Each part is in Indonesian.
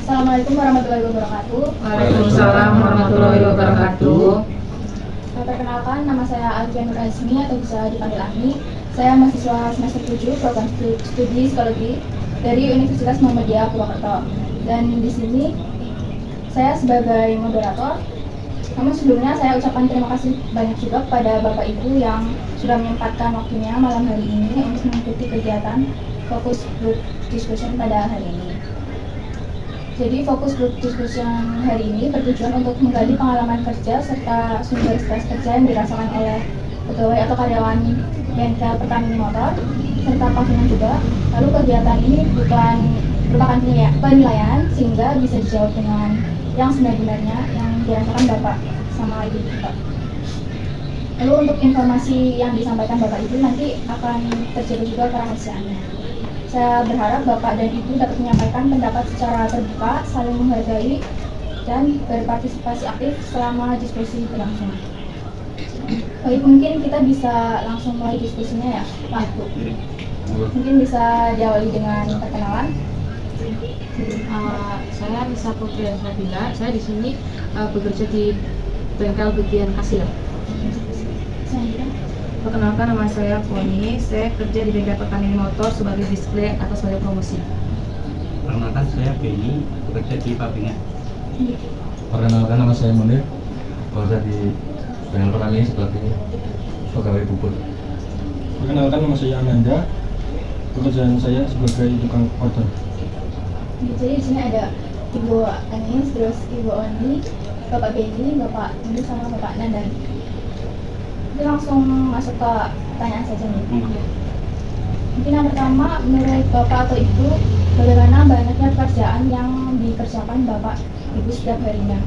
Assalamualaikum warahmatullahi wabarakatuh. Waalaikumsalam warahmatullahi wabarakatuh. Perkenalkan, nama saya Alfian Nur Azmi atau bisa dipanggil Ami. Saya mahasiswa semester 7 program studi psikologi dari Universitas Muhammadiyah Purwokerto. Dan di sini saya sebagai moderator. Namun sebelumnya saya ucapkan terima kasih banyak juga kepada Bapak Ibu yang sudah menyempatkan waktunya malam hari ini untuk mengikuti kegiatan fokus group discussion pada hari ini. Jadi fokus group discussion hari ini bertujuan untuk menggali pengalaman kerja serta sumber stres kerja yang dirasakan oleh pegawai atau karyawan bengkel Pertamini Motor serta pavingan juga. Lalu kegiatan ini merupakan penilaian sehingga bisa dijawab dengan yang sebenarnya yang dirasakan Bapak sama Ibu kita. Lalu untuk informasi yang disampaikan Bapak Ibu nanti akan terjaga juga kerahasiaannya. Saya berharap Bapak dan Ibu dapat menyampaikan pendapat secara terbuka, saling menghargai, dan berpartisipasi aktif selama diskusi berlangsung. Baik, mungkin kita bisa langsung mulai diskusinya ya, Pak Bu. Mungkin bisa diawali dengan perkenalan. Saya Nisa Putri Nabila. Saya di sini bekerja di bengkel bagian kasir. Perkenalkan, nama saya Poni. Saya kerja di bengkel Pertamini Motor sebagai display atau sebagai promosi. Perkenalkan, saya Benny, bekerja di pabrikan. Perkenalkan, nama saya Munir, bekerja di bengkel Pertamini sebagai pegawai bubur. Perkenalkan, nama saya Ananda, pekerjaan saya sebagai tukang order. Jadi di sini ada Ibu Anis, terus Ibu Oni, Bapak Benny, Bapak Munir sama Bapak Nandan. Jadi langsung masuk ke pertanyaan saja nih. Mungkin yang pertama, menurut Bapak atau Ibu, bagaimana banyaknya pekerjaan yang dikerjakan Bapak Ibu setiap harinya?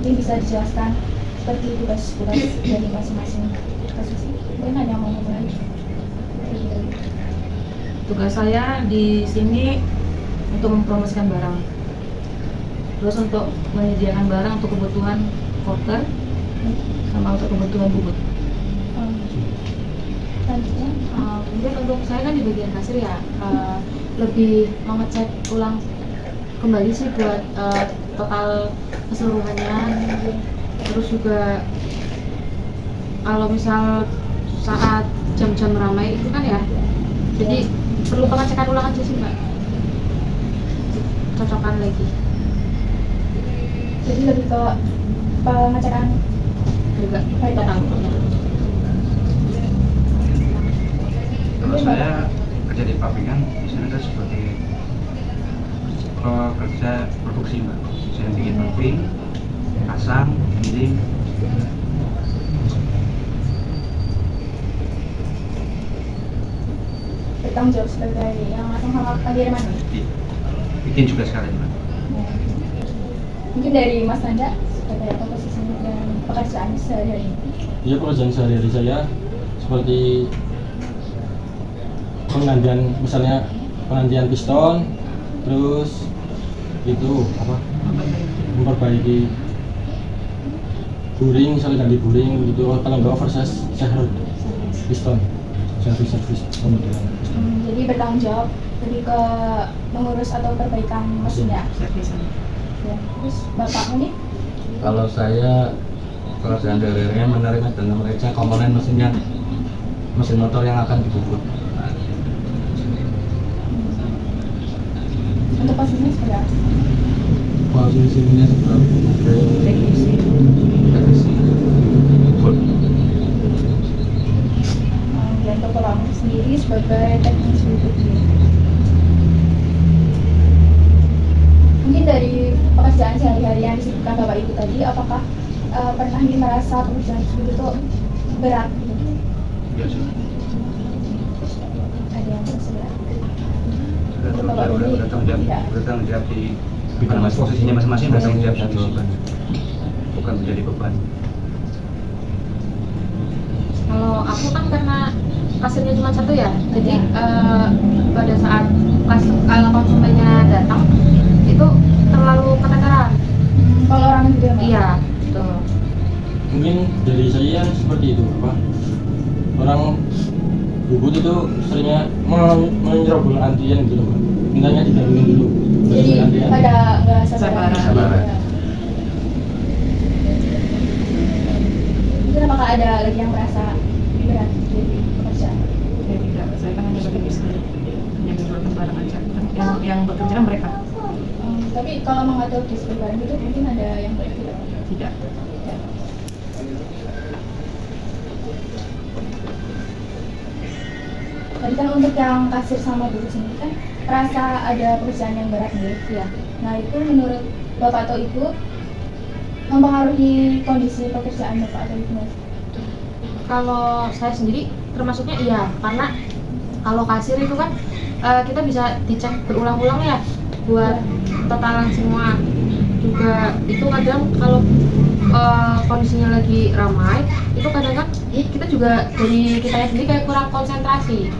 Ini bisa dijelaskan seperti tugas-tugas dari masing-masing posisi. Mungkin ada yang mau mulai? Tugas saya di sini untuk mempromosikan barang, terus untuk menyediakan barang untuk kebutuhan porter sama untuk kebutuhan bubut. Mungkin untuk saya kan di bagian kasir ya, lebih mengecek ulang kembali sih buat total keseluruhannya. Terus juga kalau misal saat jam-jam ramai itu kan ya, jadi perlu pengecekan ulang aja sih Mbak, cocokan lagi. Jadi lebih ke pengecekan Juga total. Kalau saya kerja di pabrikan, di sana saya sebagai kerja produksi, Mbak. Saya bikin pabrik, pasang, giling. Bertanggung jawab sebagai yang langsung sama pengiriman. Bikin juga sekalian, Mbak. Mungkin dari Mas Nanda sebagai apa posisinya dan pekerjaan sehari-hari ini? Ya, pekerjaan sehari-hari saya seperti penggantian, misalnya penggantian piston, terus itu apa? Memperbaiki buring, misalnya ganti buring gitu. Kalau nggak oversize, saya piston, servis kemudian. Jadi bertanggung jawab lebih ke mengurus atau perbaikan mesin ya. Ya. Terus Bapak ini? Kalau saya pekerjaan sehari-harinya menerima dan memeriksa komponen mesin motor yang akan dibubut. Untuk posisinya seperti apa? Posisinya sebagai teknisi bubut. Dan untuk Bapak sendiri sebagai teknisi bubut. Mungkin dari pekerjaan sehari-hari yang disebutkan Bapak Ibu tadi, apakah pernah merasa pekerjaan tersebut itu berat? Iya sih. Ada yang berat? Bertanggung jawab di bidang posisinya masing-masing, bertanggung jawab sendiri, bukan menjadi beban. Kalau aku kan karena kasirnya cuma satu ya, jadi pada saat kalau konsumennya datang itu terlalu keteteran. Kalau orang juga Mbak? Iya, betul. Mungkin dari saya seperti itu, Pak. Orang bubut itu seringnya menyerobol antrian gitu, Pak. Mintanya didahuluin dulu, Jadi pada nggak sabaran. Sabaran. Ya. Mungkin apakah ada lagi yang merasa berat dari pekerjaan? Ya tidak, saya kan hanya bagi istri, hanya menjualkan barang aja. Yang bekerja kan mereka. Tapi kalau mengatur diskon barang itu mungkin ada yang berat tidak? Tidak. Ya. Tadi kan untuk yang kasir sama guru sendiri kan rasa ada pekerjaan yang berat nih. Ya. Nah itu menurut Bapak atau Ibu mempengaruhi kondisi pekerjaan Bapak atau Ibu nggak? Kalau saya sendiri termasuknya iya, karena kalau kasir itu kan kita bisa dicek berulang-ulang ya buat totalan semua. Juga itu kadang kalau kondisinya lagi ramai, itu kadang kan kita juga dari kitanya sendiri kayak kurang konsentrasi.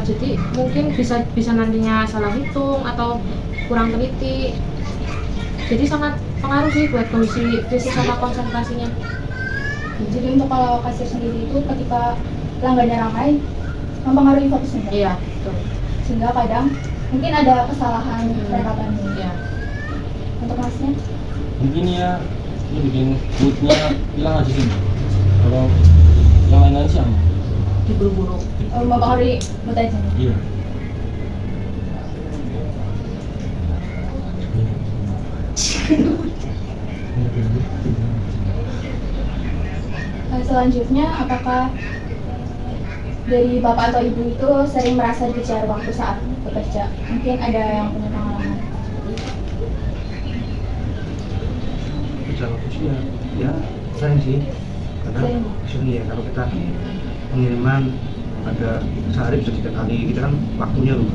Jadi mungkin bisa nantinya salah hitung atau kurang teliti. Jadi sangat pengaruh sih buat kondisi fisik sama konsentrasinya. Jadi untuk kalau kasir sendiri itu ketika pelanggannya ramai mempengaruhi fokusnya. Iya, betul. Sehingga kadang mungkin ada kesalahan percakapan. Iya. Untuk masnya? Mungkin ya ini bikin moodnya hilang aja sih. Kalau yang lain-lain sih aman. Diburu-buru. Mempengaruhi mood aja. Iya. Selanjutnya, apakah dari Bapak atau Ibu itu sering merasa dikejar waktu saat bekerja? Mungkin ada yang punya pengalaman. Kerja waktu sih ya sering sih. Karena Sering. sering ya kalau kita pengiriman ada sehari bisa 3 kali, kita kan waktunya loh.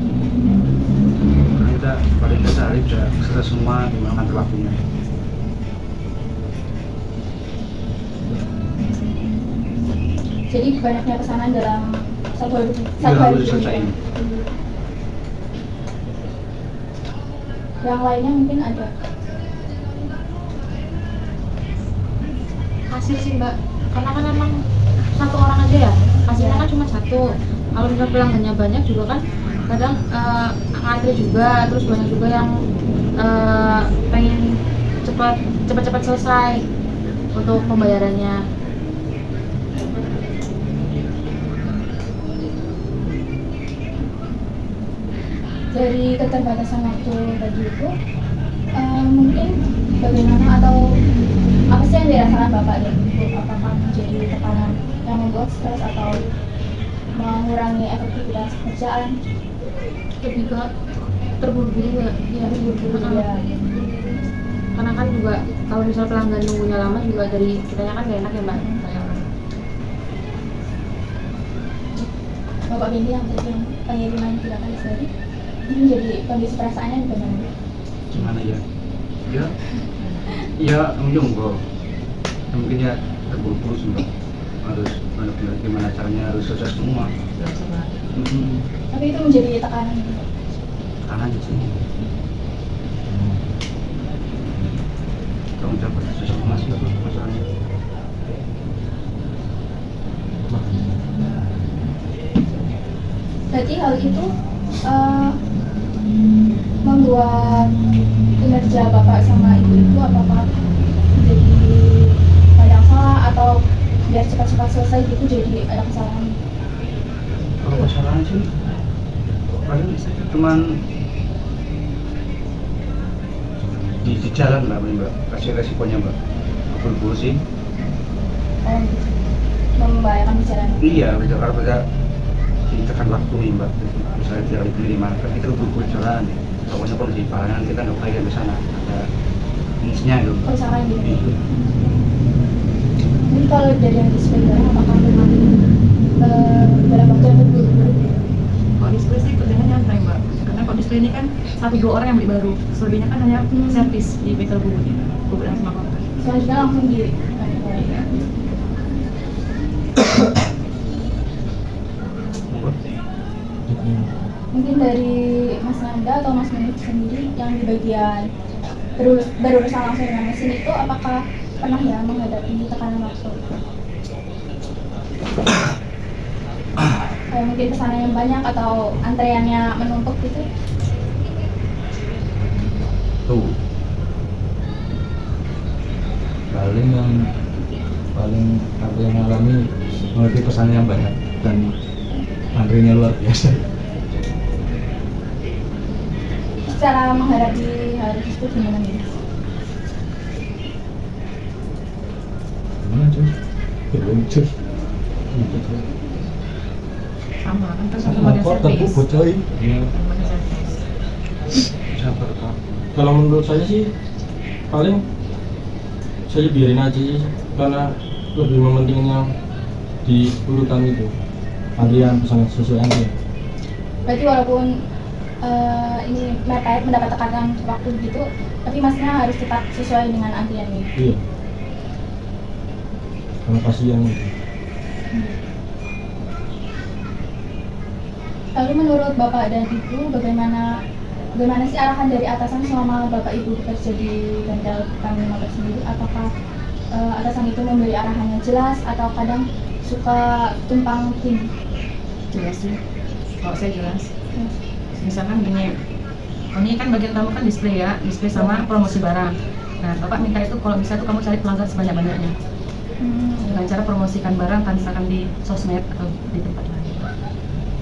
Karena kita paling nggak sehari bisa selesai semua gimana ngatur waktunya. Jadi banyaknya pesanan dalam satu hari. Iya, harus diselesaikan. Yang lainnya mungkin ada. Kasir sih Mbak, karena kan emang satu orang aja ya, kasirnya kan cuma satu. Kalau misalnya pelanggannya banyak juga kan kadang ngantri juga, terus banyak juga yang pengen cepat selesai untuk pembayarannya. Dari keterbatasan waktu tadi itu mungkin bagaimana atau apa sih yang dirasakan Bapak dan Ibu? Apakah menjadi tekanan yang membuat stres atau mengurangi efektivitas pekerjaan? Lebih ke terburu-buru ya, Terburu-buru, ya. Karena kan juga kalau misalnya pelanggan nunggunya lama juga dari kitanya kan gak enak ya Mbak. Bapak Bendi yang tadi yang pengiriman 3 kali sehari ini menjadi kondisi perasaannya bagaimana? Gimana ya? Ya menjongkol. Mungkin ya terburu-buru semua. Harus benar-benar gimana caranya harus selesai semua. Tapi itu menjadi tekanan gitu. Tekanan aja sih. Tanggung jawab sesuatu masih masalahnya. Berarti hal itu membuat kinerja Bapak sama Ibu itu apakah menjadi banyak salah atau biar cepat-cepat selesai gitu jadi ada kesalahan? Kalau masalahnya sih paling cuman di jalan lah Mbak, kasih resikonya Mbak. Buru-buru sih. Oh, gitu. Membahayakan perjalanan. Iya, kalau kita ditekan waktu nih Mbak. Misalnya tidak dipilih kan kita buru-buru jalan. Pokoknya kondisi parahnya kita nggak pakai ke sana. Ada jenisnya gitu. Kerusakan gitu. Iya. Jadi kalau dari yang display barang apakah memang dalam waktu yang terburu-buru? Kalau display sih kerjanya nyantai Mbak, karena kalau display ini kan 1-2 orang yang beli baru, selebihnya kan hanya servis di bengkel bubutnya, bubut dan sama kontak. Selanjutnya langsung di mungkin dari Mas Nanda atau Mas Munif sendiri yang di bagian berurusan langsung dengan mesin itu apakah pernah ya menghadapi tekanan waktu? Kayak mungkin pesanan yang banyak atau antreannya menumpuk gitu? Mengerti pesannya yang banyak dan antrinya luar biasa. Cara menghadapi hal tersebut gimana nih? Gimana cuy? Belum cuy. Sama kan Sama model kok servis. terpukul coy. Iya. Model servis. sabar Pak. Kalau menurut saya sih paling saya biarin aja sih, karena lebih mementingin yang di urutan itu, antrian pesan sesuai antrian. Berarti walaupun ini mepet mendapat tekanan waktu gitu, tapi masnya harus cepat sesuai dengan antrian ini. Iya, karena kasihan itu. Lalu menurut Bapak dan Ibu, bagaimana sih arahan dari atasan selama Bapak Ibu bekerja di bengkel kami motor sendiri? Apakah atasan itu memberi arahannya jelas atau kadang suka tumpang tindih? Jelas sih, kalau saya jelas. Misalkan gini, ini kan bagian kamu kan display ya, display sama promosi barang. Nah, Bapak minta itu kalau bisa tuh kamu cari pelanggan sebanyak-banyaknya dengan cara promosikan barang kan, misalkan di sosmed atau di tempat lain.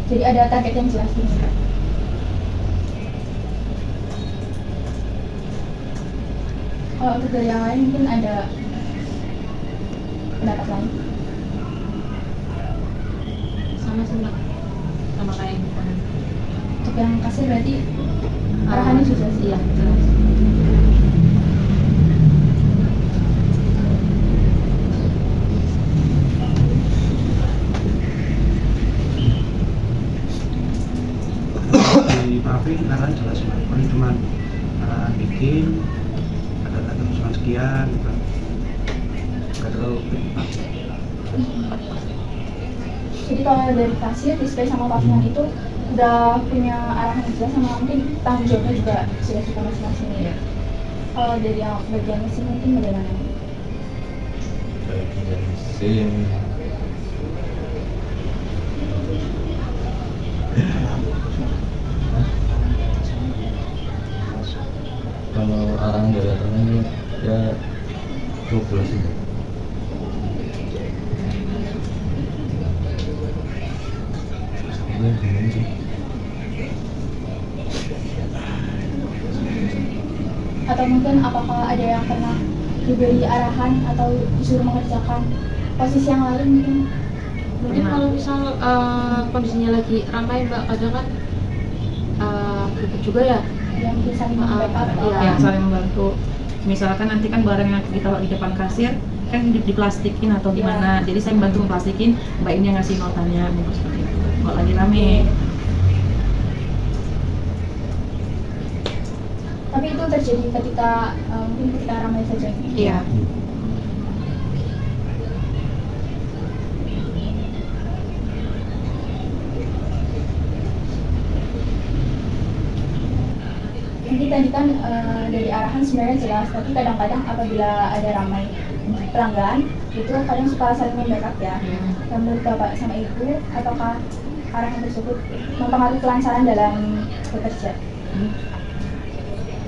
Jadi ada target yang jelas ini. Kalau untuk dari yang lain mungkin ada pendapat lain. Sama sih Mbak, sama kayak Ibu. Untuk yang kasir berarti arahannya sudah sih. Iya, jelas. Dimaafin arahan jelas Pak. Paling cuma arahan bikin ada tulisan sekian gitu. Nggak terlalu Pak. Jadi kalau dari kasir, display sama patungan itu udah punya arahan yang jelas sama mungkin tanggung jawabnya juga sudah suka masing-masing ya. Kalau dari yang bagian mesin mungkin bagaimana? Bagian mesin. Kalau arahan dari atasannya ya 12 sih. Iya, gimana sih? Atau mungkin apakah ada yang pernah diberi arahan atau disuruh mengerjakan posisi yang lain mungkin? Mungkin kalau misal kondisinya lagi ramai Mbak, kadang kan ribet juga ya. Yang mungkin saling backup. Iya. Yang saling membantu. Misalkan nanti kan barang yang kita taruh di depan kasir kan diplastikin atau gimana, jadi saya membantu memplastikin, Mbak ini yang ngasih notanya, gitu seperti itu. Kalau lagi rame. Tapi itu terjadi ketika mungkin ketika ramai saja. Iya. Mungkin tadi kan dari arahan sebenarnya jelas, tapi kadang-kadang apabila ada ramai pelanggan itu kadang suka saling membackup ya. Dan menurut Bapak sama Ibu, apakah arahan tersebut mempengaruhi kelancaran dalam bekerja?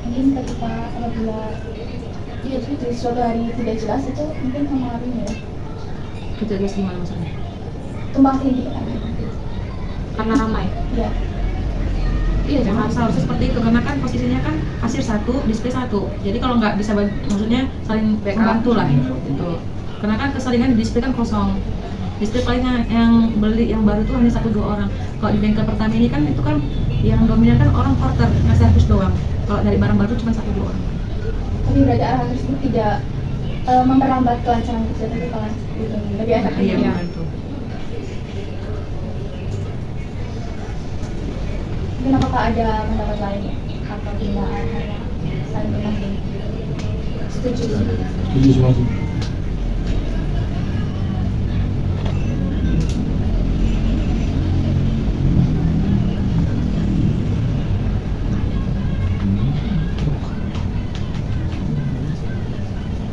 Mungkin ketika apabila di suatu hari tidak jelas itu mungkin mempengaruhi ya. Tidak jelas gimana maksudnya? Tumpang tindih kan? Karena ramai. Ya. Iya, jangan seharusnya seperti itu, karena kan posisinya kan kasir satu, display satu. Jadi kalau nggak bisa, maksudnya saling membantu lah gitu. Karena kan keseringan di display kan kosong. Display paling yang beli yang baru itu hanya 1-2 orang. Kalau di bengkel pertama ini kan itu kan yang dominan kan orang porter, ngasih servis doang. Kalau dari barang baru cuma 1-2 orang. Tapi berarti arahan tersebut tidak memperlambat kelancaran kerja, tapi malah lebih efektif. Iya, Ya. membantu. Mungkin apakah ada pendapat lain apabila arahannya saling tumpang tindih? Setuju. Setuju semua sih.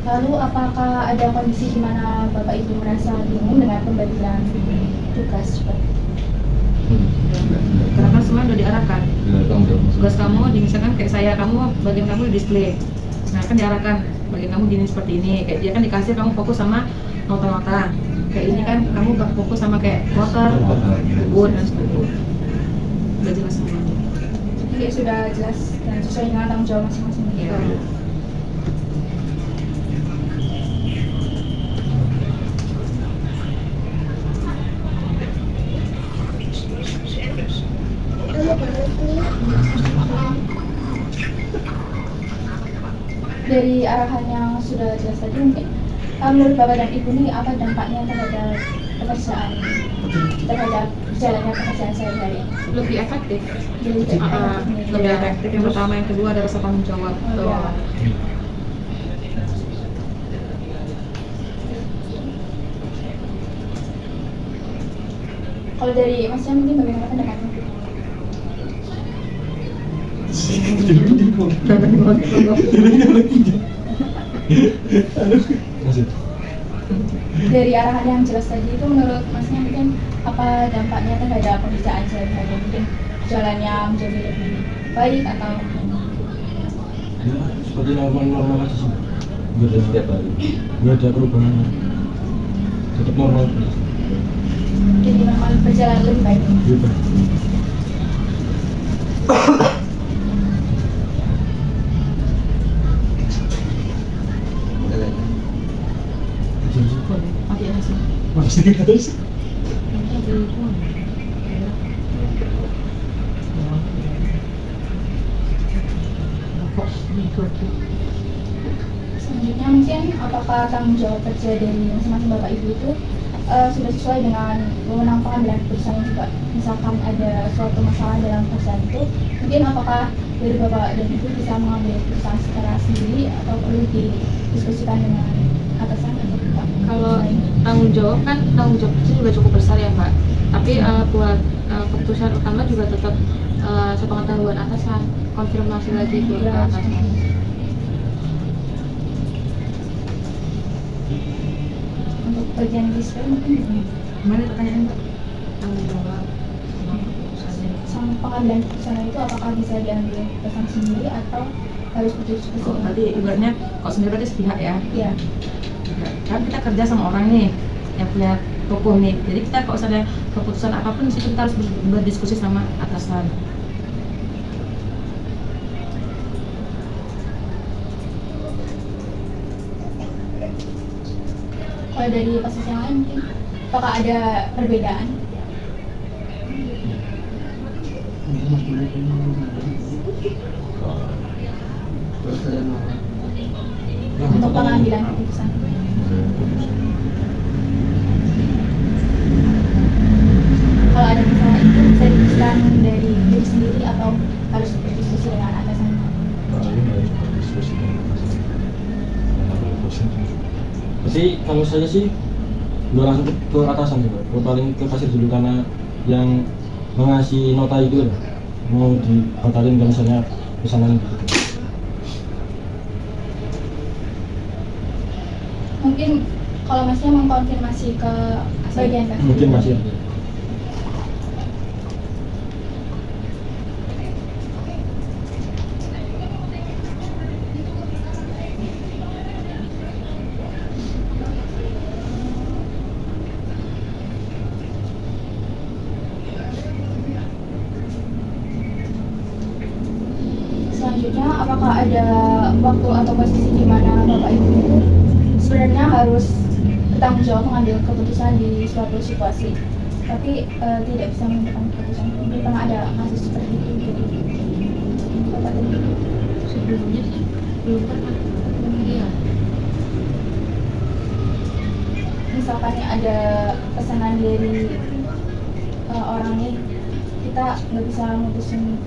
Lalu apakah ada kondisi di mana Bapak Ibu merasa bingung dengan pembagian tugas seperti itu? Karena kan semua udah diarahkan. Benar, tanggung jawab masing-masing. Tugas kamu, misalkan kayak saya, kamu bagian kamu di display. Nah kan diarahkan, bagian kamu gini seperti ini. Kayak dia kan di kasir kamu fokus sama nota-nota. kayak ini kan kamu gak fokus sama kayak motor, kebun dan sebagainya. Udah jelas semuanya. Jadi sudah jelas dan sesuai dengan tanggung jawab masing-masing. Iya. Dari arahan yang sudah jelas tadi, mungkin menurut Bapak dan Ibu nih apa dampaknya terhadap pekerjaan, terhadap jalannya pekerjaan sehari-hari? Lebih efektif. Jadi Lebih efektif yang pertama, yang kedua ada rasa tanggung jawab. Oh, iya. Kalau dari Masnya mungkin bagaimana pendapatnya? Masih. Dari arahan yang jelas tadi itu menurut Masnya mungkin apa dampaknya terhadap pekerjaan sehari-hari? Mungkin jalannya menjadi lebih baik atau Ya, seperti normal aja sih. Nggak ada setiap hari. Nggak ada perubahan. Tetap normal. jadi memang berjalan lebih baik? Gitu. Pakai nasi. Masih guys. Selanjutnya mungkin apakah tanggung jawab kerja dari masing-masing Bapak Ibu itu sudah sesuai dengan wewenang pengambilan keputusan juga? Misalkan ada suatu masalah dalam perusahaan itu, mungkin apakah dari Bapak dan Ibu bisa mengambil keputusan secara sendiri atau perlu didiskusikan dengan atasan atau Bapak? Kalau tanggung jawab kecil juga cukup besar ya Mbak. Tapi buat keputusan utama juga tetap sepengetahuan atasan, konfirmasi lagi ke atasan. Untuk bagian disiplin mungkin gimana? Gimana pertanyaan Mbak? Tanggung jawab sama keputusannya. Sama pengambilan keputusan itu apakah bisa diambil pesan sendiri atau harus berdiskusi? Kok tadi ibaratnya kok sendiri berarti sepihak ya? Iya. Kan kita kerja sama orang nih yang punya toko nih, jadi kita kalau ada keputusan apapun di situ kita harus berdiskusi sama atasan. Kalau dari posisi yang lain mungkin apakah ada perbedaan? Untuk pengambilan keputusan. Kalau ada masalah itu bisa diputuskan dari diri sendiri atau harus berdiskusi dengan atasan? Jadi kalau saya sih nggak langsung ke atasan sih, Pak. Paling ke kasir dulu karena yang mengasih nota itu mau dibatalin kalau misalnya pesanan gitu. Mungkin kalau Masnya mengkonfirmasi ke bagian kasir. Mungkin masih ada. Selanjutnya, apakah ada waktu atau posisi di mana Bapak Ibu itu sebenarnya harus bertanggung jawab mengambil keputusan di suatu situasi, tapi tidak bisa menentukan keputusan? Mungkin pernah ada kasus seperti itu jadi Bapak dan Ibu? Sebelumnya sih belum pernah. Iya. Misalkan nih ada pesanan dari orang nih, kita nggak bisa mutusin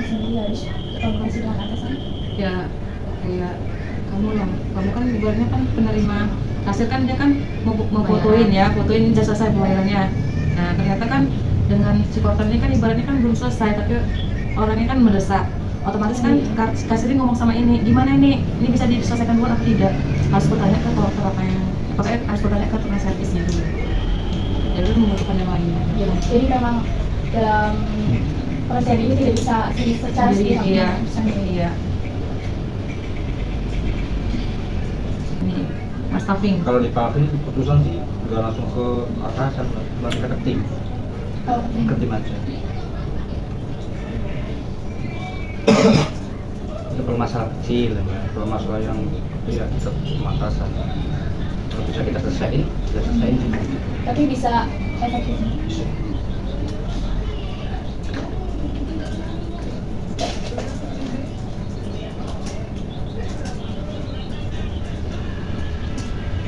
sendiri, harus komunikasi dengan atasan. Ya kayak kamu kan ibaratnya kan penerima hasil, kan dia kan mau fotoin ya, fotoin udah selesai pembayarannya. Nah ternyata kan dengan si porter ini kan ibaratnya kan belum selesai, tapi orangnya kan mendesak, otomatis kan kasirnya ngomong sama ini, gimana ini bisa diselesaikan dulu atau tidak, harus bertanya ke porter apa yang, pokoknya harus bertanya ke tukang servisnya dulu, jadi itu membutuhkan yang lainnya. Ya, jadi memang dalam proses ini tidak bisa secara sendiri. Iya. Ini staffing. Kalau di pabrik keputusan sih nggak langsung ke atasan, mereka ke tim, Oh, ke tim aja. Itu kalau masalah kecil ya, kalau masalah yang itu ya tetap sama atasan. Kalau bisa kita selesaiin, kita selesaiin sih. tapi bisa efektif. Bisa.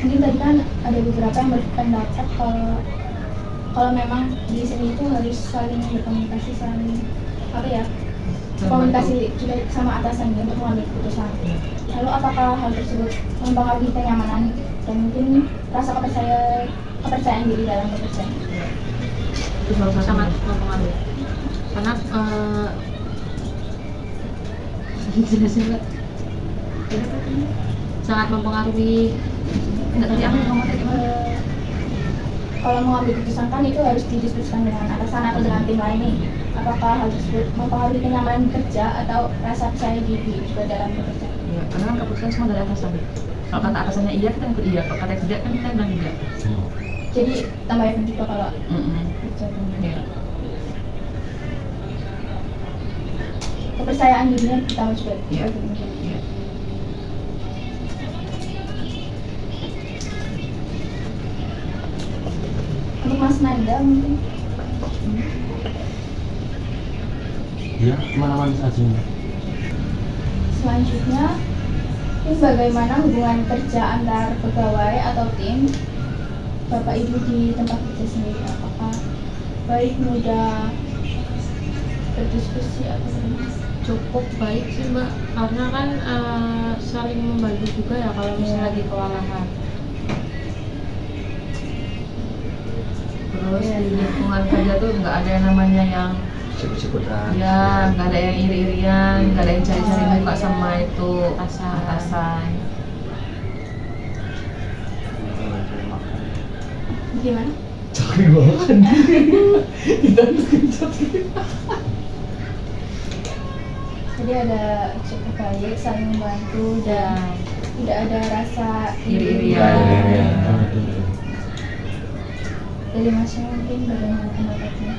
Mungkin tadi kan ada beberapa yang berpendapat kalau memang di sini itu harus saling berkomunikasi, saling apa ya, komunikasi juga sama atasan untuk mengambil keputusan. Lalu apakah hal tersebut mempengaruhi kenyamanan dan mungkin rasa kepercayaan diri dalam bekerja? Itu salah satu. Sangat mempengaruhi. Karena jelasin Mbak. Sangat mempengaruhi. Enggak tadi aku ngomong tadi gimana? Kalau mengambil keputusan kan itu harus didiskusikan dengan atasan atau dengan tim lain nih. Apakah hal tersebut mempengaruhi kenyamanan kerja atau rasa percaya diri juga dalam bekerja? Iya, karena kan keputusan semua dari atasan. Kalau kata atasannya iya, kita ikut iya. Kalau kata tidak, kan kita bilang tidak. Jadi tambah efek juga kalau Mm-mm. kerja. Iya. Kepercayaan dirinya ditambah juga. Iya. Iya. Untuk Mas Nanda mungkin Ya, kemana-mana saja. selanjutnya ini bagaimana hubungan kerja antar pegawai atau tim Bapak Ibu di tempat kerja sendiri, apakah baik, mudah, berdiskusi atau bagaimana? Cukup baik sih Mbak, karena kan saling membantu juga ya kalau misalnya lagi kewalahan. Terus di lingkungan kerja tuh nggak ada yang namanya yang Sikut-sikutan. ya, nggak ada yang iri-irian, nggak ada yang cari-cari muka sama itu atasan. Cari makan. Gimana? Cari makan. Jadi ada cukup baik, saling membantu dan tidak ada rasa Iri-irian. Dari Mas mungkin bagaimana pendapatnya?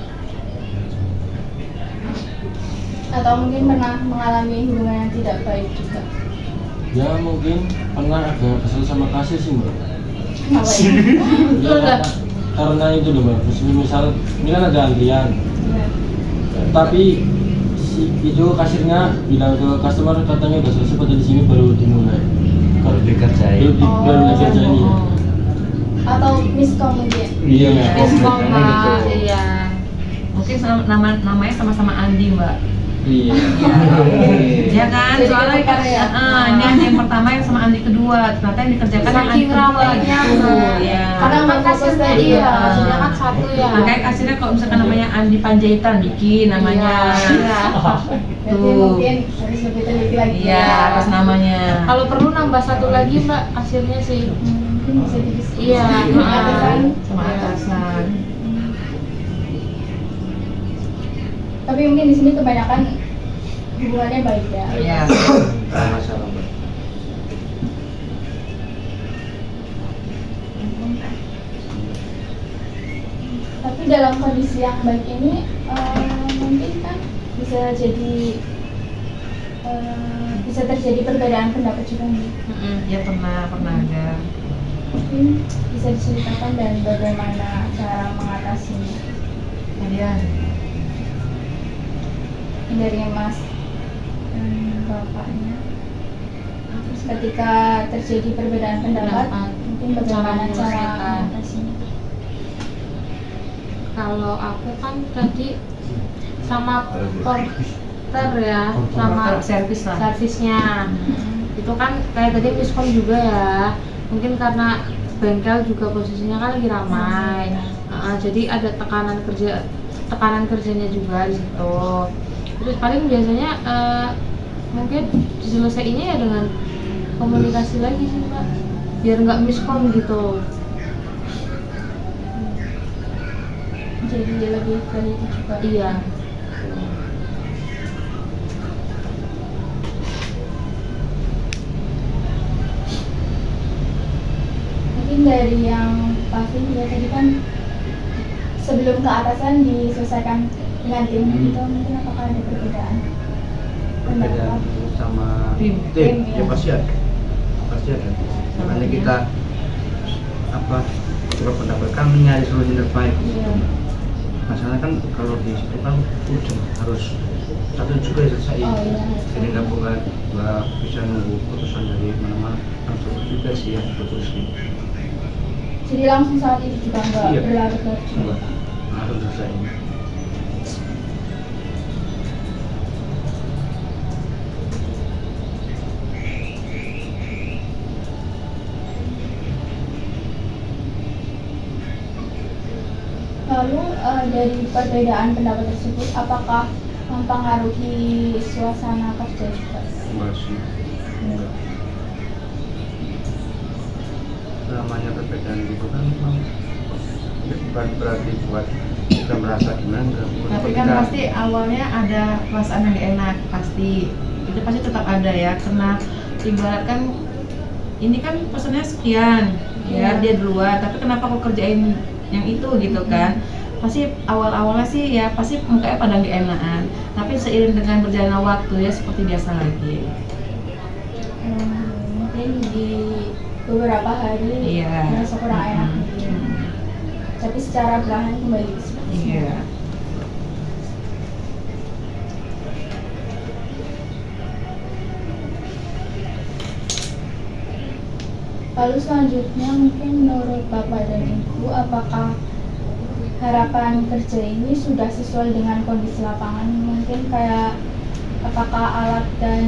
Atau mungkin pernah mengalami hubungan yang tidak baik juga? Ya mungkin pernah agak kesel sama kasir sih Mbak. Kenapa ya? Ya, karena itu loh Mbak, misal ini kan ada antrian, Ya. tapi si itu kasirnya bilang ke customer katanya udah selesai pada di sini baru dimulai. Baru dikerjain. Baru dikerjain ya. Atau miskom mungkin? Iya. Miskom Gitu. Mbak, iya. Mungkin namanya sama-sama Andi, Mbak. Iya. Ya kan? Jadi Soalnya ketukar ya? ini Andi yang pertama yang sama Andi kedua. Ternyata yang dikerjakan yang Andi Saking kedua ramainya gitu. Mbak. Ya. Karena kan kasirnya iya, kasirnya kan satu ya. Makanya kasirnya kalau misalkan namanya Andi Panjaitan bikin namanya. Iya. Berarti Tuh. mungkin harus lebih teliti lagi. Iya, atas namanya. Kalau perlu nambah satu lagi Mbak, kasirnya sih. Mungkin bisa didiskusi. Iya. Atasan. Sama atasan. Tapi mungkin di sini kebanyakan hubungannya baik ya. Iya. Nggak ada masalah Mbak. Tapi dalam kondisi yang baik ini mungkin kan bisa jadi bisa terjadi perbedaan pendapat juga nih. Ya pernah ada. Mungkin bisa diceritakan dan bagaimana cara mengatasinya Kemudian dari Mas dan Bapaknya. Terus ketika terjadi perbedaan pendapat, Pendapat. mungkin bagaimana Cara cara menyelesaikan. mengatasinya? Kalau aku kan tadi sama porter ya, sama servis lah. servisnya. Itu kan kayak tadi miskom juga ya. Mungkin karena bengkel juga posisinya kan lagi ramai. Jadi ada tekanan kerjanya juga di situ. Terus paling biasanya mungkin diselesaikannya ya dengan komunikasi lagi sih Mbak, biar nggak miskom gitu. Jadi lebih teliti juga. Iya. dari yang pasti ya tadi kan sebelum ke atasan diselesaikan dengan tim itu mungkin apakah ada perbedaan perbedaan pendapat? sama Tim. Tim, ya ya. pasti ada makanya kita apa berpendapat kan mencari solusi terbaik. Iya. Masalah kan kalau di situ kan ujung harus satu juga yang selesai. Oh, iya. Jadi nggak bisa nunggu putusan dari mana-mana, langsung juga sih yang putusin. Jadi langsung saat itu juga nggak Iya. berlarut-larut. Coba langsung selesai. Lalu dari perbedaan pendapat tersebut, apakah mempengaruhi suasana kerja juga? Enggak sih. Enggak. Namanya perbedaan gitu kan memang bukan berarti buat kita merasa gimana. Tapi kan pasti awalnya ada perasaan yang gak enak, pasti itu pasti tetap ada ya, karena ibaratkan ini kan pesannya sekian ya, dia duluan, tapi kenapa kok kerjain yang itu gitu kan. Pasti awal-awalnya sih ya pasti mukanya pada gak enakan, tapi seiring dengan berjalannya waktu ya seperti biasa lagi. Mungkin di beberapa hari Iya. merasa kurang enak gitu. Tapi secara perlahan kembali seperti Iya. Lalu selanjutnya mungkin menurut Bapak dan Ibu, apakah harapan kerja ini sudah sesuai dengan kondisi lapangan? Mungkin kayak apakah alat dan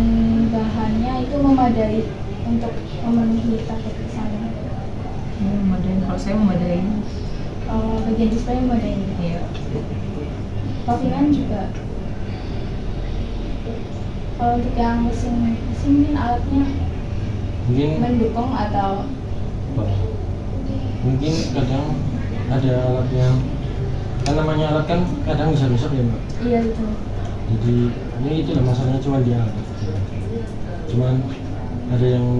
bahannya itu memadai untuk memenuhi target pesanan? Memadain, kalau saya memadain. Bagian display memadai. Iya. Kovingan juga. Kalau untuk yang mesin mungkin alatnya Mungkin mendukung atau mungkin kadang ada alat yang kan namanya alat kan kadang bisa rusak ya mbak. iya gitu. Jadi ini itu lah masalahnya cuma di alat. Cuman ada yang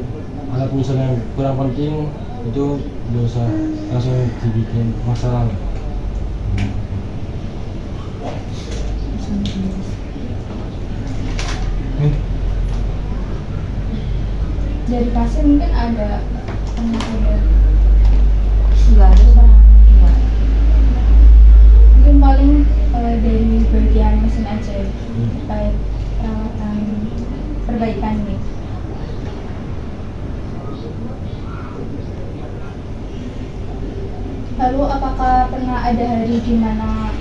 alat misalnya yang kurang penting itu nggak usah langsung dibikin masalah. Dari pasien mungkin ada Enggak ada Pak. Enggak. mungkin paling dari bagian mesin aja ya, terkait perawatan perbaikan nih. Lalu apakah pernah ada hari di mana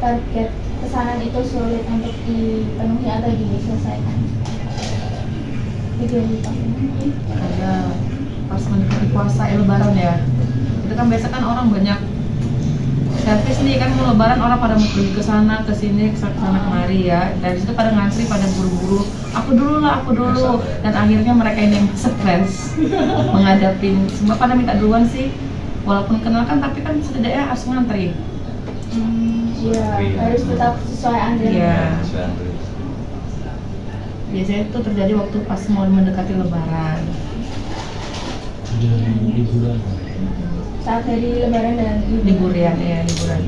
target pesanan itu sulit untuk dipenuhi atau diselesaikan? Video mungkin. Ada pas mendekati puasa lebaran ya, itu kan biasa kan orang banyak servis nih kan, mau lebaran orang pada mau pergi ke sana ke sini ke sana kemari ya, dari situ pada ngantri pada buru-buru, aku dulu, dan akhirnya mereka ini yang stres menghadapin semua pada minta duluan sih, walaupun kenal kan tapi kan setidaknya harus ngantri. Iya, harus tetap sesuai antrian. Iya. Biasanya itu terjadi waktu pas mau mendekati lebaran. Dari liburan. Saat hari lebaran dan Liburan ya, liburan.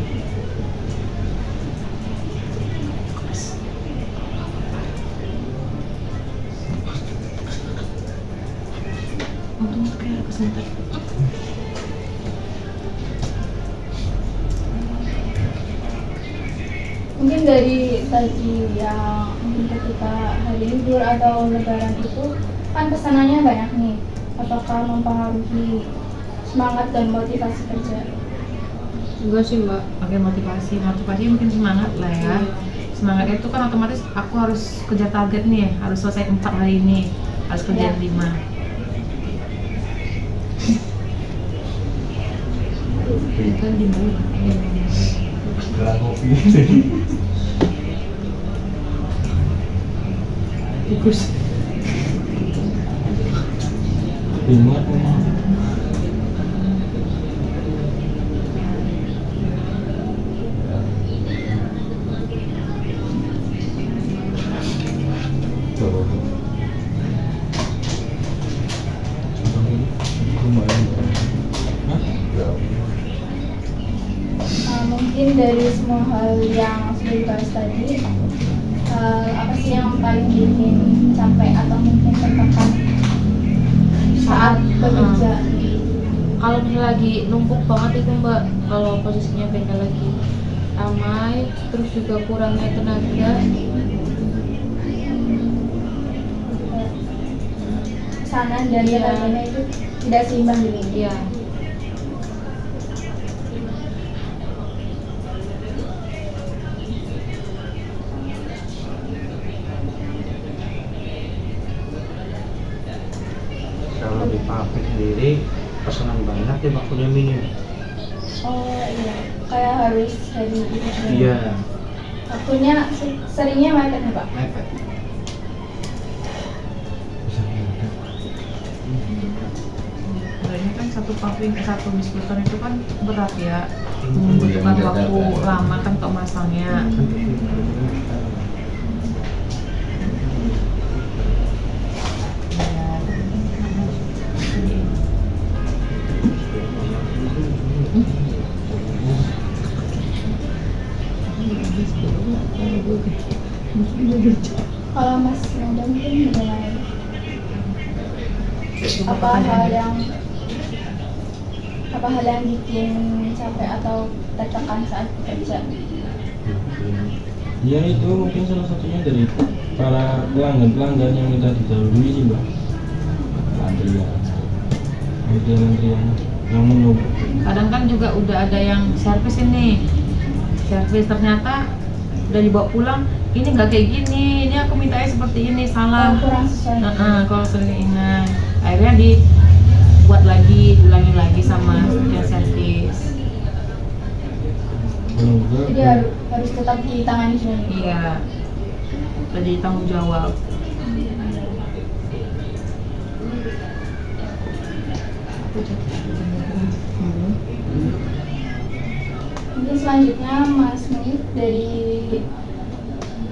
Untung kayak kesentak. mungkin dari tadi yang mungkin ketika hari libur atau lebaran itu kan pesanannya banyak nih, apakah mempengaruhi semangat dan motivasi kerja? Enggak sih mbak. Pakai motivasi mungkin semangat lah ya. Semangatnya itu kan otomatis aku harus kejar target nih, harus selesai 4 hari ini, harus kerja Ya. 5. Kan di bawah. Gelang kopi. Bagus. Ingat Lumayan. Hah? semua hal yang sudah dibahas tadi, hal apa sih yang paling bikin capek atau mungkin tertekan saat bekerja? Kalau misalnya lagi numpuk banget itu mbak, kalau posisinya bengkel lagi ramai, terus juga kurangnya tenaga. Pesanan dan Iya. tenaganya itu tidak seimbang gitu. Iya. Kalau di pabrik sendiri pesanan banyak ya waktunya minim. Oh iya, kayak harus hari itu semua. Iya, Waktunya seringnya mepet nih Pak. mepet. Ini kan satu paving satu biskuitan itu kan berat ya, Hmm. membutuhkan Iya, waktu menjaga. lama kan untuk masangnya. Kalau Mas Nanda mungkin bagaimana? Apa hal yang bikin capek atau tertekan saat bekerja? Ya itu mungkin salah satunya dari para pelanggan yang minta didahului sih mbak. Antrian yang menunggu. Kadang kan juga udah ada yang servis ini, servis ternyata udah dibawa pulang, ini nggak kayak gini, ini aku mintanya seperti ini, salah. Kurang sesuai. Kalau seringan, akhirnya dibuat lagi, diulangi lagi sama yang servis. Jadi harus tetap ditangani sendiri. Iya, jadi tanggung jawab. Mungkin selanjutnya Mas Menit, dari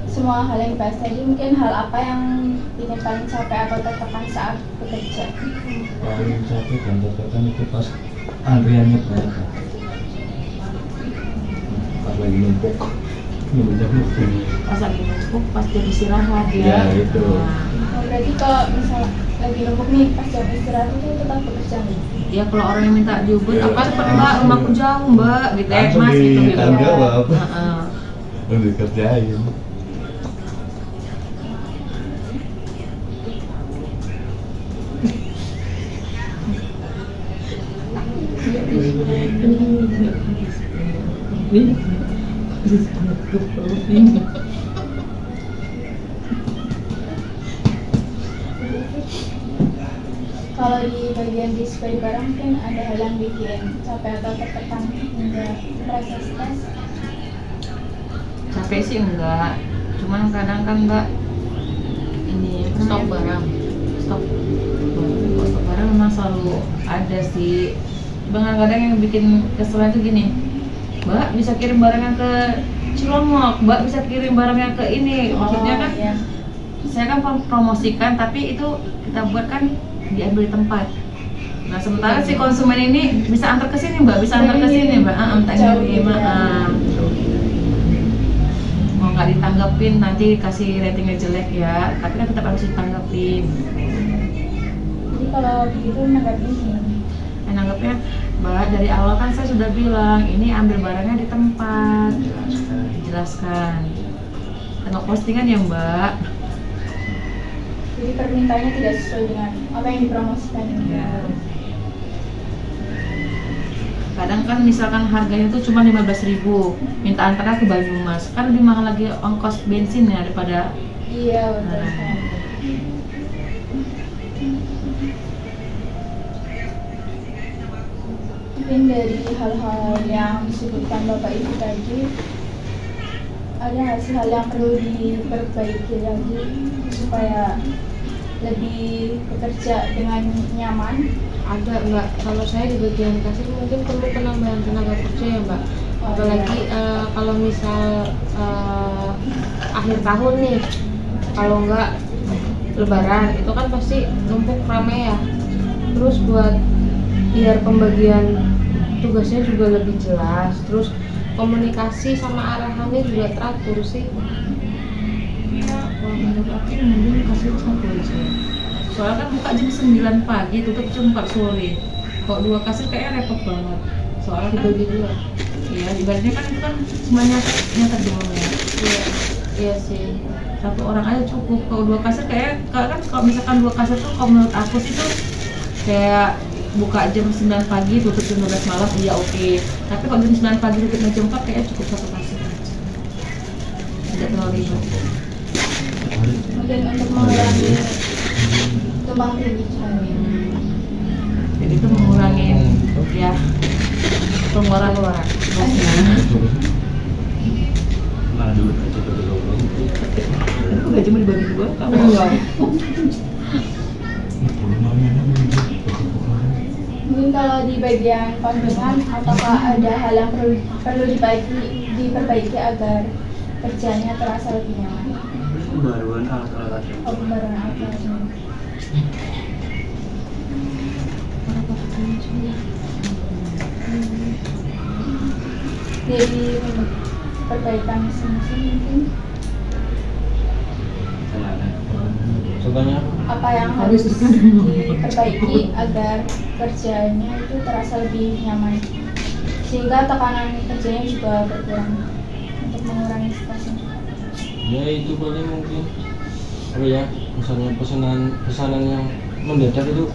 semua hal yang dibahas tadi, mungkin hal apa yang bikin paling capek atau tertekan saat bekerja? Paling capek dan tertekan itu pas antriannya banyak. Pas lagi numpuk. Pas lagi numpuk, pas jam istirahat ya. Ya, itu. Oh, berarti kalau misal lagi numpuk nih pas jam istirahat itu tetap bekerja nih? Ya kalau orang yang minta diubah, Ya, apa cepat mbak, langsung. rumahku jauh mbak, gitu ya Langsung mas gitu. ditanggung jawab. Heeh. Udah dikerjain. Kalau di bagian display barang mungkin ada hal yang bikin capek atau tertekan hingga merasa stres? Capek sih enggak, cuman kadang kan mbak ini Stok barang. stok barang memang selalu ada sih. Kadang-kadang yang bikin kesel itu gini, mbak bisa kirim barangnya ke Cilongok, mbak bisa kirim barangnya ke ini, maksudnya kan iya. saya kan promosikan tapi itu kita buat kan diambil di tempat. Nah sementara si konsumen ini bisa antar ke sini mbak, bisa antar ke sini mbak, tak Jauh ngirim, gitu ya. mau nggak ditanggepin nanti kasih ratingnya jelek ya, tapi kan tetap harus ditanggepin. Jadi kalau begitu menanggapinya Nanggapnya mbak dari awal kan saya sudah bilang ini ambil barangnya di tempat, jelaskan. Tengok postingan ya mbak. jadi permintaannya tidak sesuai dengan apa yang dipromosikan. Ya. Kadang kan misalkan harganya tuh cuma 15.000, minta antarnya ke Banyumas, kan lebih mahal lagi ongkos bensin ya daripada. Iya betul Nah. sekali. Mungkin dari hal-hal yang disebutkan Bapak Ibu tadi, ada nggak sih hal yang perlu diperbaiki lagi supaya lebih bekerja dengan nyaman? Ada mbak, kalau saya di bagian kasir mungkin perlu penambahan tenaga kerja ya mbak. Apalagi kalau misal akhir tahun nih, kalau enggak lebaran itu kan pasti numpuk rame ya. Terus buat biar pembagian tugasnya juga lebih jelas, terus komunikasi sama arahannya juga teratur sih. Ya, kalau menurut aku mending kasih satu aja. Soalnya kan buka jam 9 pagi, tutup jam 4 sore. Kalau 2 kasir kayaknya repot banget. Soalnya kan Dibagi dua. ya ibaratnya kan itu kan semuanya nyata doang ya. Iya, iya sih. Satu orang aja cukup. Kalau 2 kasir kayak kan kalau misalkan 2 kasir tuh kalau menurut aku sih tuh kayak buka jam 9 pagi, tutup jam 12 malam, iya oke. Tapi kalau jam 9 pagi tutup jam 4 kayaknya cukup satu kasir aja. Tidak terlalu ribet. Mungkin untuk mengurangi tumpang tindih cewek. Jadi itu mengurangi ya pengeluaran Mana dulu aja dulu. Aku gaji mau dibagi dua, kamu Mungkin kalau di bagian pandangan, apakah ada hal yang perlu diperbaiki agar kerjanya terasa lebih nyaman? Pembaruan alat-alat. Pembaruan alat-alatnya. Jadi perbaikan mesin-mesin mungkin Contohnya apa yang harus diperbaiki agar kerjanya itu terasa lebih nyaman sehingga tekanan kerjanya juga berkurang untuk mengurangi stresnya. ya itu paling mungkin apa ya, misalnya pesanan yang mendadak itu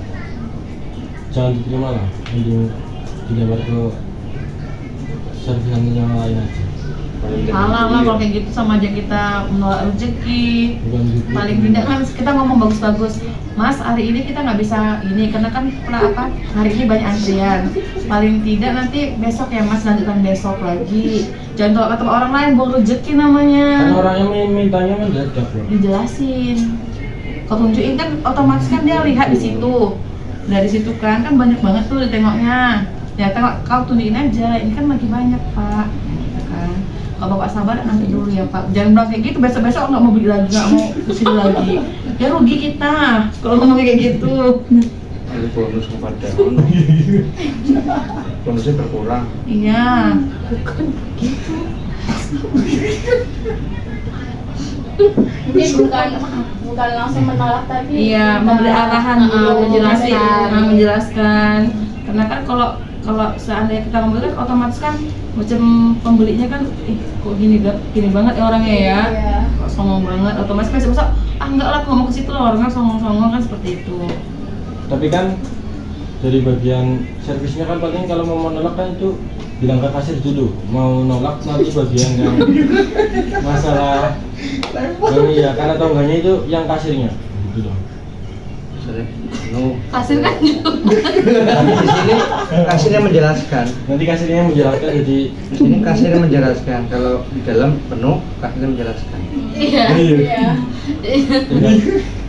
jangan diterima lah, mending dilempar ke servisan yang lain aja. Alah lah kalau kayak gitu sama aja kita menolak rezeki. Bukan gitu. Paling tidak kan kita ngomong bagus-bagus, Mas hari ini kita nggak bisa ini karena kan apa hari ini banyak antrian. Paling tidak nanti besok ya Mas, lanjutkan besok lagi. Jangan tolak kata orang lain, buang rezeki namanya. Kan orangnya mintanya mendadak loh. Dijelasin. Kalau tunjukin kan otomatis kan dia lihat di situ. Dari situ kan banyak banget tuh ditengoknya. Ya tengok kau tunjukin aja, ini kan lagi banyak Pak. Ya kan. Kalau Bapak sabar nanti dulu ya Pak. Jangan bilang kayak gitu, besok-besok nggak mau beli lagi, nggak mau kesini lagi. Ya rugi kita kalau ngomong kayak gitu. Ada bonus kepada bonusnya berkurang. Iya, bukan gitu. Mungkin bukan langsung menolak tapi Iya, kita memberi arahan dulu, menjelaskan. menjelaskan. Karena kan kalau seandainya kita ngomong kan otomatis kan macam pembelinya kan kok gini banget ya orangnya ya. Iya. Kok songong banget, otomatis kan besok enggak lah aku ngomong ke situ lah orangnya songong-songong kan seperti itu. Tapi kan dari bagian servisnya kan paling kalau mau menolak kan itu bilang ke kasir dulu, mau nolak nanti bagian yang masalah yang iya kan atau enggaknya itu yang kasirnya gitu loh. Misalnya, no. Kasir kan Tapi di sini kasirnya menjelaskan. Nanti kasirnya yang menjelaskan, jadi Di sini kasirnya menjelaskan. Kalau di dalam penuh, kasirnya menjelaskan. iya. Iya. jadi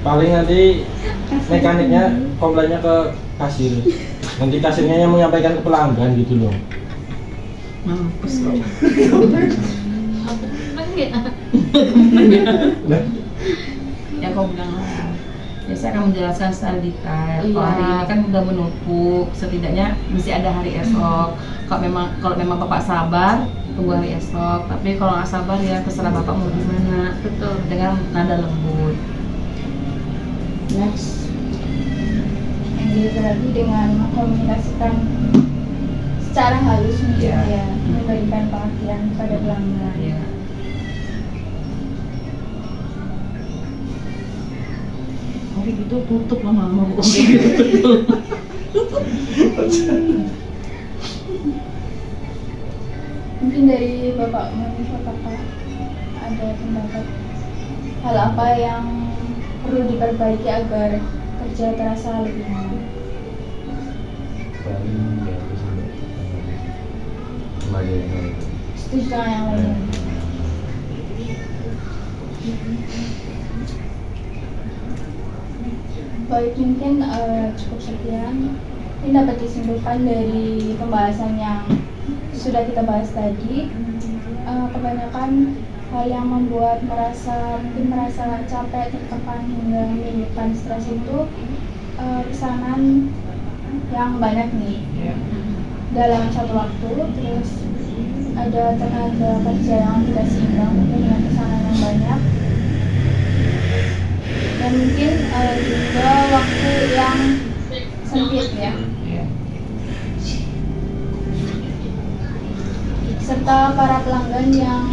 paling nanti mekaniknya komplainnya ke kasir, nanti kasirnya yang menyampaikan ke pelanggan gitu loh. Mampus loh. Ya kau bilang lah. Ya saya akan menjelaskan secara detail. Kalau hari ini kan udah menumpuk, setidaknya mesti ada hari esok. Kalau memang Bapak sabar, tunggu hari esok. Tapi kalau nggak sabar ya terserah Bapak mau gimana. Betul. Dengan nada lembut. Next. Yang gitu lagi dengan mengkomunikasikan secara halus mungkin Iya. ya, memberikan pengertian pada pelanggan. Ya. Oke gitu tutup lama-lama bu. Oke gitu. Mungkin dari Bapak Munif, apakah ada pendapat hal apa yang perlu diperbaiki agar kerja terasa lebih nyaman? paling ya itu sampai kembali yang itu. Setuju dengan yang lainnya. Baik, mungkin cukup sekian. Ini dapat disimpulkan dari pembahasan yang sudah kita bahas tadi. Kebanyakan hal yang membuat mungkin merasa capek, tertekan hingga menimbulkan stres itu pesanan yang banyak nih dalam satu waktu, terus ada tenaga kerja yang tidak seimbang mungkin dengan pesanan yang banyak, dan mungkin juga waktu yang sempit ya, serta para pelanggan yang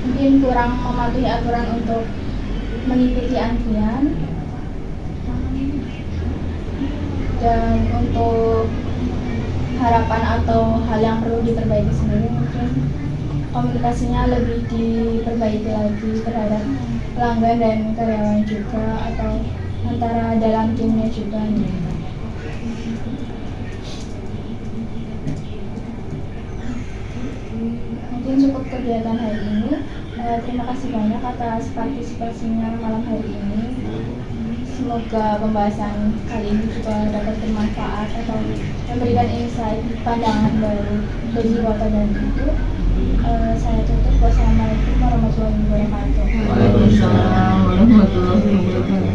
mungkin kurang mematuhi aturan untuk mengikuti antrian. Dan untuk harapan atau hal yang perlu diperbaiki sendiri, mungkin komunikasinya lebih diperbaiki lagi terhadap pelanggan dan karyawan juga, atau antara dalam timnya juga. Mungkin cukup kegiatan hari ini. Terima kasih banyak atas partisipasinya malam hari ini. Semoga pembahasan kali ini juga dapat bermanfaat atau memberikan insight pandangan baru bagi Bapak dan Ibu. Saya tutup. Wassalamualaikum warahmatullahi wabarakatuh. Waalaikumsalam warahmatullahi wabarakatuh.